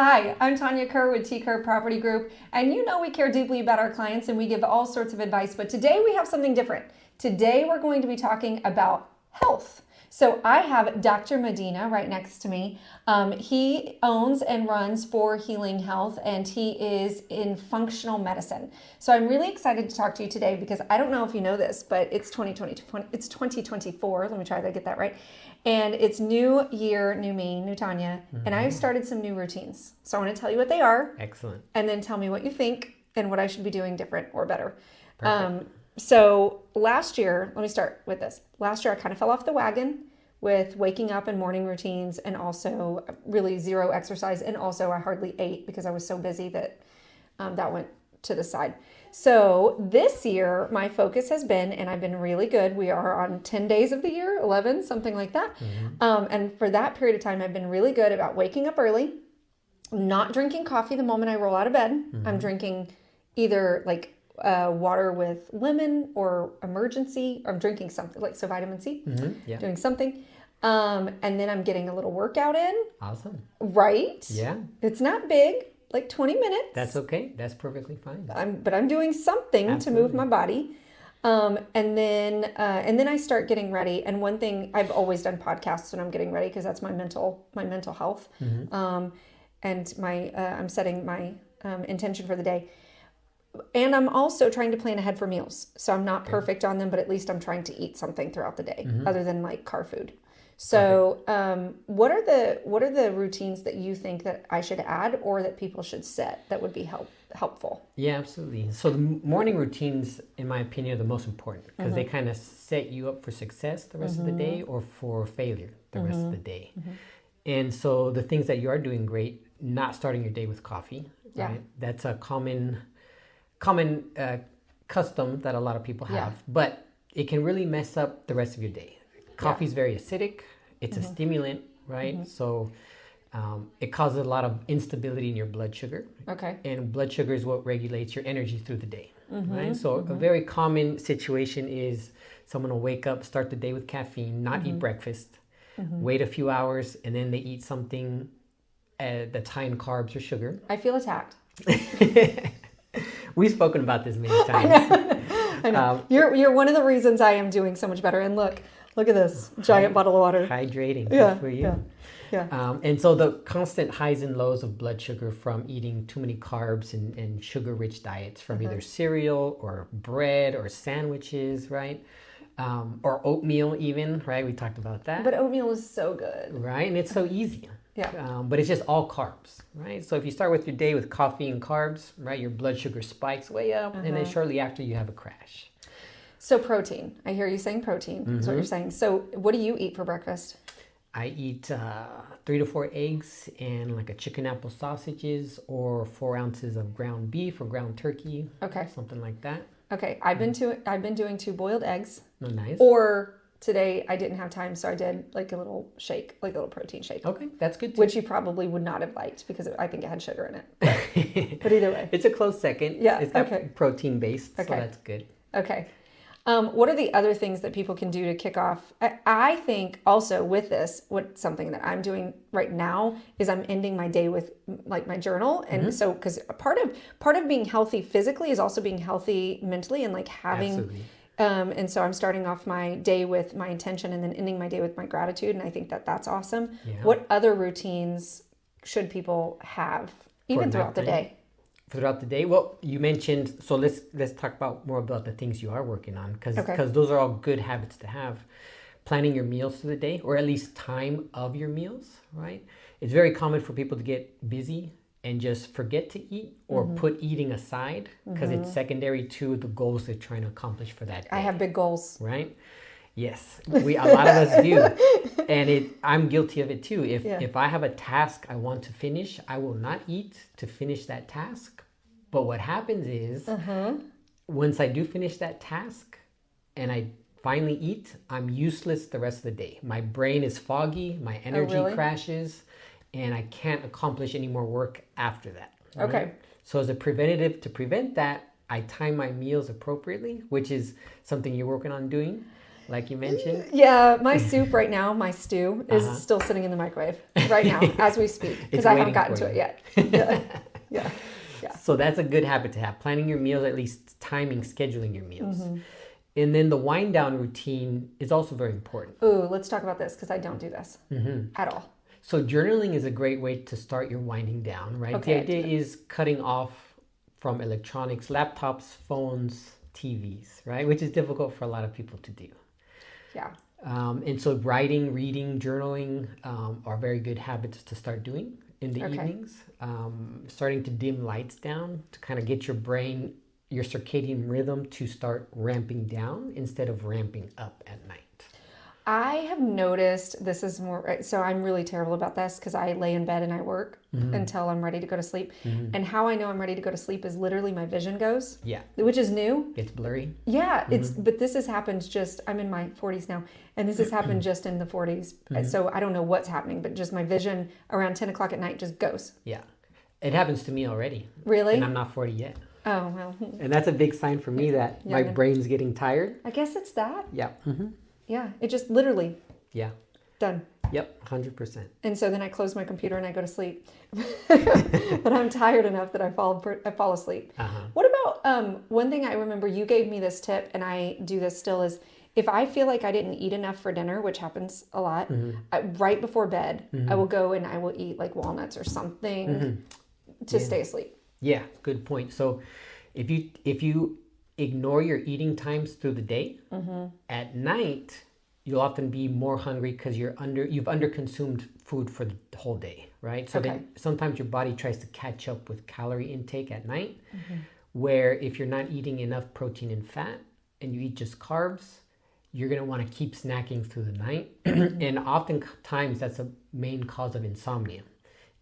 Hi, I'm Tanya Kerr with T. Kerr Property Group, and you know we care deeply about our clients and we give all sorts of advice, but today we have something different. Today we're going to be talking about health. So I have Dr. Medina right next to me. He owns and runs For Healing Health, and he is in functional medicine. So I'm really excited to talk to you today because I don't know if you know this, but it's 2024. Let me try to get that right. And it's new year, new me, new Tanya, and I've started some new routines. So I want to tell you what they are. Excellent. And then tell me what you think and what I should be doing different or better. Perfect. So last year, let me start with this. Last year, I kind of fell off the wagon with waking up and morning routines and also really zero exercise. And also I hardly ate because I was so busy that that went to the side. So this year, my focus has been, and I've been really good. We are on 10 days of the year, 11, something like that. And for that period of time, I've been really good about waking up early, not drinking coffee the moment I roll out of bed. I'm drinking either like water with lemon or emergency. I'm drinking something like vitamin C, doing something. And then I'm getting a little workout in. Awesome. Right? Yeah. It's not big, like 20 minutes. That's okay. That's perfectly fine. But I'm doing something to move my body. And then I start getting ready. And one thing, I've always done podcasts when I'm getting ready because that's my mental health. And I'm setting my intention for the day. And I'm also trying to plan ahead for meals. So I'm not perfect on them, but at least I'm trying to eat something throughout the day other than like car food. So what are the routines that you think that I should add or that people should set that would be helpful? Yeah, absolutely. So the morning routines, in my opinion, are the most important because they kind of set you up for success the rest of the day or for failure the rest of the day. And so the things that you are doing great, not starting your day with coffee, right? That's a common custom that a lot of people have, but it can really mess up the rest of your day. Coffee is very acidic. It's a stimulant, right? So it causes a lot of instability in your blood sugar. Okay. And blood sugar is what regulates your energy through the day, right? So a very common situation is someone will wake up, start the day with caffeine, not eat breakfast, wait a few hours, and then they eat something that's high in carbs or sugar. I feel attacked. We've spoken about this many times. I know. You're one of the reasons I am doing so much better. And look at this giant bottle of water. Hydrating. Good for you. Yeah. And so the constant highs and lows of blood sugar from eating too many carbs and sugar-rich diets from either cereal or bread or sandwiches, right? Or oatmeal even, right? We talked about that. But oatmeal is so good. Right? And it's so easy. Yeah. But it's just all carbs, right? So if you start with your day with coffee and carbs, right, your blood sugar spikes way up, and then shortly after you have a crash. So protein. I hear you saying protein. That's what you're saying. So what do you eat for breakfast? I eat 3 to 4 eggs and like a chicken apple sausages or 4 ounces of ground beef or ground turkey. Okay. Something like that. Okay. I've been doing 2 boiled eggs. Oh, nice. Or today I didn't have time, so I did like a little shake, like a little protein shake. Okay, that's good too. Which you probably would not have liked because I think it had sugar in it. But either way. It's a close second. Yeah, it's not protein based, so that's good. Okay. What are the other things that people can do to kick off? I think also with this, something that I'm doing right now is I'm ending my day with like my journal. And so, because part of being healthy physically is also being healthy mentally and like having... Absolutely. And so I'm starting off my day with my intention and then ending my day with my gratitude. And I think that that's awesome. Yeah. What other routines should people have even throughout the day? Throughout the day? Well, you mentioned, so let's talk more about the things you are working on because those are all good habits to have. Planning your meals for the day, or at least time of your meals, right? It's very common for people to get busy and just forget to eat or put eating aside because it's secondary to the goals they're trying to accomplish for that day. I have big goals. Right? Yes. A lot of us do. And I'm guilty of it too. If I have a task I want to finish, I will not eat to finish that task. But what happens is once I do finish that task and I finally eat, I'm useless the rest of the day. My brain is foggy, my energy crashes, and I can't accomplish any more work after that. Right? Okay. So as a preventative to prevent that, I time my meals appropriately, which is something you're working on doing. like you mentioned. Yeah, my soup right now, my stew, is still sitting in the microwave right now as we speak because I haven't gotten to it yet. Yeah. So that's a good habit to have. Planning your meals, at least timing, scheduling your meals. And then the wind down routine is also very important. Ooh, let's talk about this because I don't do this at all. So journaling is a great way to start your winding down, right? Okay, the idea is cutting off from electronics, laptops, phones, TVs, right? Which is difficult for a lot of people to do. Yeah. And so writing, reading, journaling are very good habits to start doing in the evenings. Starting to dim lights down to kind of get your brain, your circadian rhythm to start ramping down instead of ramping up at night. I have noticed this is more, so I'm really terrible about this because I lay in bed and I work until I'm ready to go to sleep. And how I know I'm ready to go to sleep is literally my vision goes. Yeah. Which is new. It's blurry. Yeah, but this has happened just, I'm in my 40s now, and this has happened just in the 40s. So I don't know what's happening, but just my vision around 10 o'clock at night just goes. Yeah. It happens to me already. Really? And I'm not 40 yet. Oh, well. And that's a big sign for me that my brain's getting tired. I guess it's that. Yeah. Yeah, it just literally. Yeah. Done. Yep, 100%. And so then I close my computer and I go to sleep. But I'm tired enough that I fall asleep. What about one thing I remember you gave me this tip, and I do this still, is if I feel like I didn't eat enough for dinner, which happens a lot, right before bed, I will go and I will eat like walnuts or something to stay asleep. Yeah, good point. So if you ignore your eating times through the day, at night you'll often be more hungry because you've underconsumed food for the whole day, right? So then sometimes your body tries to catch up with calorie intake at night, where if you're not eating enough protein and fat and you eat just carbs, you're going to want to keep snacking through the night. And oftentimes that's a main cause of insomnia.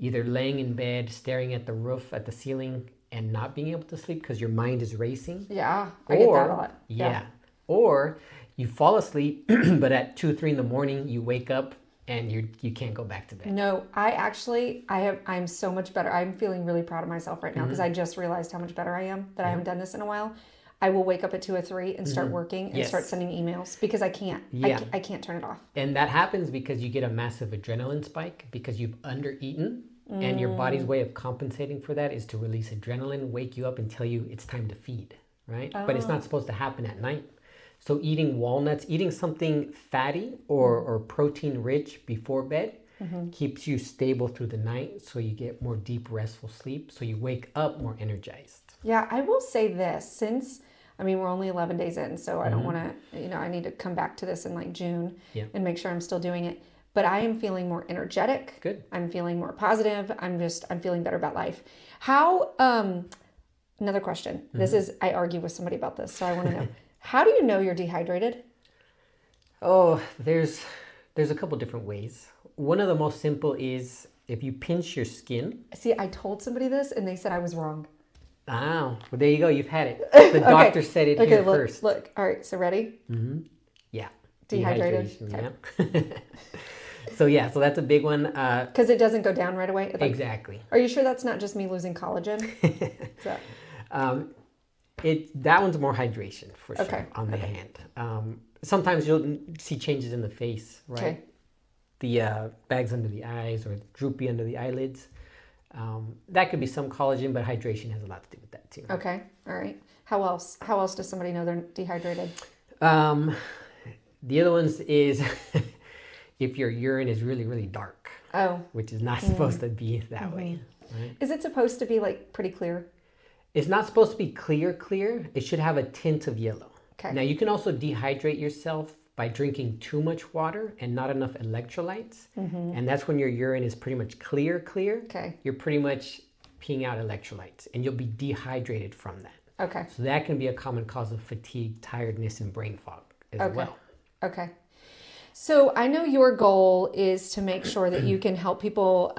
Either laying in bed, staring at the roof, at the ceiling, and not being able to sleep because your mind is racing. Yeah, I get that a lot. Yeah. Or you fall asleep, but at 2, 3 in the morning, you wake up and you can't go back to bed. No, I'm so much better. I'm feeling really proud of myself right now because I just realized how much better I am that I haven't done this in a while. I will wake up at 2 or 3 and start working and start sending emails because I can't. Yeah. I can't turn it off. And that happens because you get a massive adrenaline spike because you've undereaten. And your body's way of compensating for that is to release adrenaline, wake you up and tell you it's time to feed, right? But it's not supposed to happen at night. So eating walnuts, eating something fatty or protein rich before bed keeps you stable through the night, so you get more deep, restful sleep, so you wake up more energized. Yeah, I will say this, we're only 11 days in, so I don't want to, I need to come back to this in like June and make sure I'm still doing it. But I am feeling more energetic. Good. I'm feeling more positive. I'm feeling better about life. How, another question. This is, I argue with somebody about this, so I want to know. How do you know you're dehydrated? Oh, there's a couple different ways. One of the most simple is if you pinch your skin. See, I told somebody this and they said I was wrong. Oh, well, there you go. You've had it. The doctor said it here first. Look. All right, so ready? Yeah. Dehydrated. Okay. So that's a big one. Because it doesn't go down right away? Exactly. Are you sure that's not just me losing collagen? That one's more hydration for sure on the hand. Sometimes you'll see changes in the face, right? Okay. The bags under the eyes or droopy under the eyelids. That could be some collagen, but hydration has a lot to do with that too. Okay. All right. How else? How else does somebody know they're dehydrated? The other ones is if your urine is really, really dark. Oh. Which is not supposed to be that way. Right? Is it supposed to be like pretty clear? It's not supposed to be clear. It should have a tint of yellow. Okay. Now you can also dehydrate yourself by drinking too much water and not enough electrolytes. And that's when your urine is pretty much clear. Okay. You're pretty much peeing out electrolytes and you'll be dehydrated from that. Okay. So that can be a common cause of fatigue, tiredness, and brain fog as well. Okay. So I know your goal is to make sure that you can help people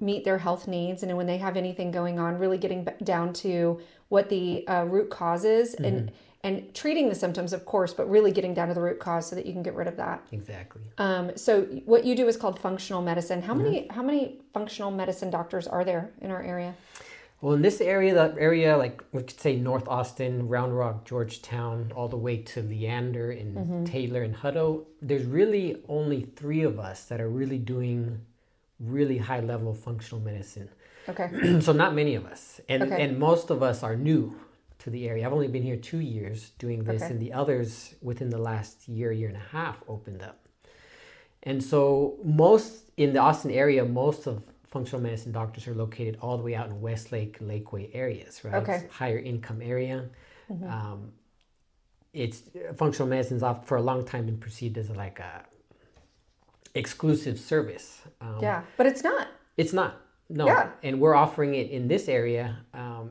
meet their health needs, and when they have anything going on, really getting down to what the root cause is and treating the symptoms, of course, but really getting down to the root cause so that you can get rid of that. Exactly. So what you do is called functional medicine. How many functional medicine doctors are there in our area? Well, in this area, the area like we could say North Austin, Round Rock, Georgetown, all the way to Leander and Taylor and Hutto, there's really only 3 of us that are really doing really high level of functional medicine. Okay. So not many of us. And Okay. and most of us are new to the area. I've only been here 2 years doing this, Okay. and the others within the last year and a half opened up. And so most in the Austin area, most of functional medicine doctors are located all the way out in Westlake, Lakeway areas, right? Okay. It's higher income area. It's functional medicine's for a long time been perceived as like a exclusive service. Yeah, but it's not. It's not. No. Yeah. And we're offering it in this area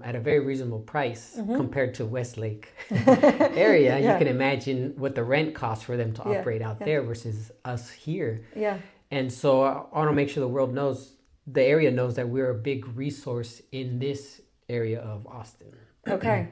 at a very reasonable price compared to Westlake area. Yeah. You can imagine what the rent costs for them to Yeah. operate out there versus us here. Yeah. And so I want to make sure the world knows, the area knows that we're a big resource in this area of Austin. Okay.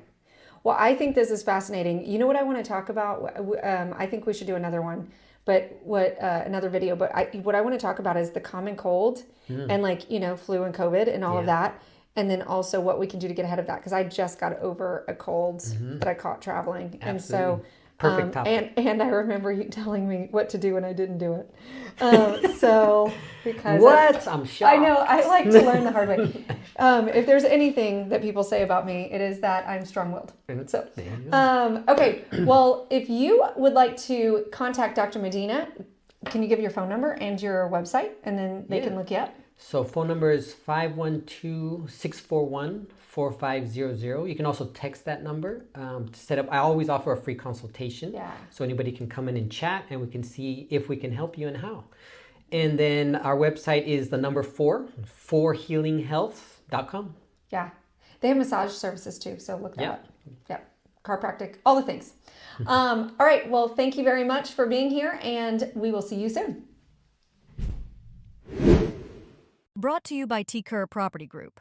Well, I think this is fascinating. You know what I want to talk about? I think we should do another one, but another video. But what I want to talk about is the common cold and flu and COVID and all of that. And then also what we can do to get ahead of that. Because I just got over a cold that I caught traveling. Absolutely. And so, Perfect topic. And I remember you telling me what to do when I didn't do it. Because What? I'm shocked. I know, I like to learn the hard way. If there's anything that people say about me, it is that I'm strong-willed. So, okay. Well, if you would like to contact Dr. Medina, can you give your phone number and your website, and then they can look you up? So phone number is 512-641-4500. You can also text that number to set up. I always offer a free consultation. Yeah. So anybody can come in and chat, and we can see if we can help you and how. And then our website is the number 4healinghealth.com. Yeah. They have massage services too, so look that Yeah. up. Yeah. Chiropractic, all the things. All right. Well, thank you very much for being here, and we will see you soon. Brought to you by T. Kerr Property Group.